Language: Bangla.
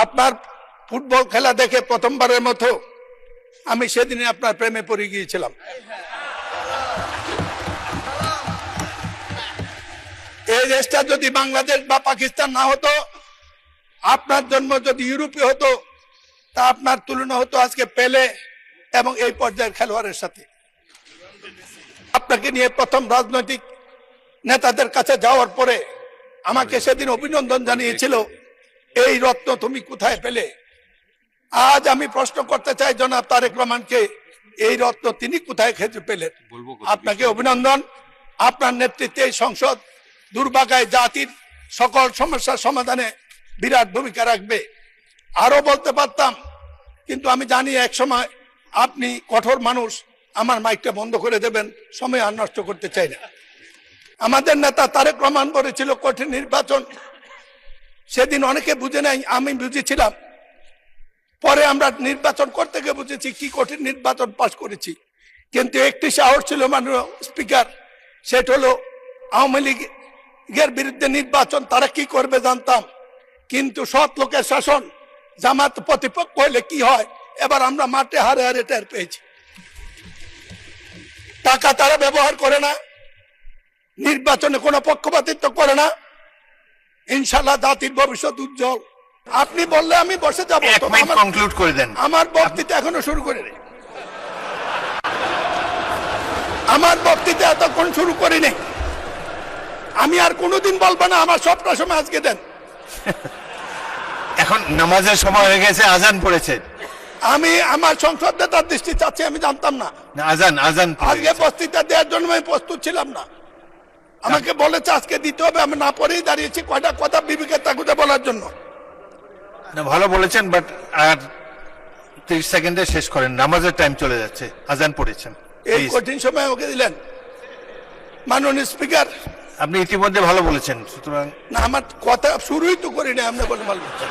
আপনার ফুটবল খেলা দেখে প্রথমবারের মতো আমি সেদিনে আপনার প্রেমে পড়ে গিয়েছিলাম। এই দেশটা যদি বাংলাদেশ বা পাকিস্তান না হতো, আপনার জন্ম যদি ইউরোপে হতো, তা আপনার তুলনা হতো আজকে পেলে এবং এই পর্যায়ের খেলোয়াড়ের সাথে। আপনাকে নিয়ে প্রথম রাজনৈতিক নেতাদের কাছে যাওয়ার পরে আমাকে সেদিন অভিনন্দন জানিয়েছিল, এই রত্ন তুমি কোথায় পেলে? আজ আমি প্রশ্ন করতে চাই জনাব তারেক রহমানকে, এই রত্ন তিনি কোথায় খেতে পেলেন? আপনাকে অভিনন্দন। আপনার নেতৃত্বে এই সংসদ দুর্ভাগায় জাতির সকল সমস্যার সমাধানে বিরাট ভূমিকা রাখবে। আরো বলতে পারতাম, কিন্তু আমি জানি এক সময় আপনি কঠোর মানুষ, আমার মাইকটা বন্ধ করে দেবেন, সময় আর নষ্ট করতে চাই না। আমাদের নেতা তারেক রহমান বলেছিল কঠিন নির্বাচন, সেদিন অনেকে বুঝে নাই, আমি বুঝেছিলাম। পরে আমরা নির্বাচন করতে গিয়ে বুঝেছি কি কঠিন নির্বাচন পাশ করেছি। কিন্তু একটি সাহস ছিল মাননীয় স্পিকার, সেটা হলো আওয়ামী লীগের বিরুদ্ধে নির্বাচন তারা কি করবে জানতাম, কিন্তু সৎ লোকের শাসন, জামাত প্রতিপক্ষ হলে কি হয় এবার আমরা মাঠে হারে হারে টের পেয়েছি। টাকা তারা ব্যবহার করে না, নির্বাচনে কোনো পক্ষপাতিত্ব করে না। ইনশাল্লাহ জাতির ভবিষ্যৎ উজ্জ্বল। আপনি বললে আমি বসে যাবো। কনক্লুড করে দেন। আমার বক্তৃতা এখনো শুরু করে নেই, আমার বক্তৃতা এতক্ষণ শুরু করিনি। আমি আর কোনোদিন বলবো না, আমার সবটা সময় আজকে দেন। এখন নামাজের সময় হয়ে গেছে, আজান পড়েছে। আমি আমার সংসদ নেতার দৃষ্টি চাচ্ছি, আমি জানতাম না আজান আজকে বক্তৃতা দেওয়ার জন্য আমি প্রস্তুত ছিলাম না। আমাকে বলেছে আজকে দিতে হবে, আমি না পড়েই দাঁড়িয়েছি কয়টা কথা বিবেকের তাগুদে বলার জন্য। ভালো বলেছেন, বাট আর 30 সেকেন্ডে শেষ করেন, নামাজের টাইম চলে যাচ্ছে, আজান পড়েছেন। এই কঠিন সময় ওকে দিলেন মাননীয় স্পিকার। আপনি ইতিমধ্যে ভালো বলেছেন, সুতরাং না, আমার কথা শুরুই তো করি না, আপনি বলে ভালো বলছেন।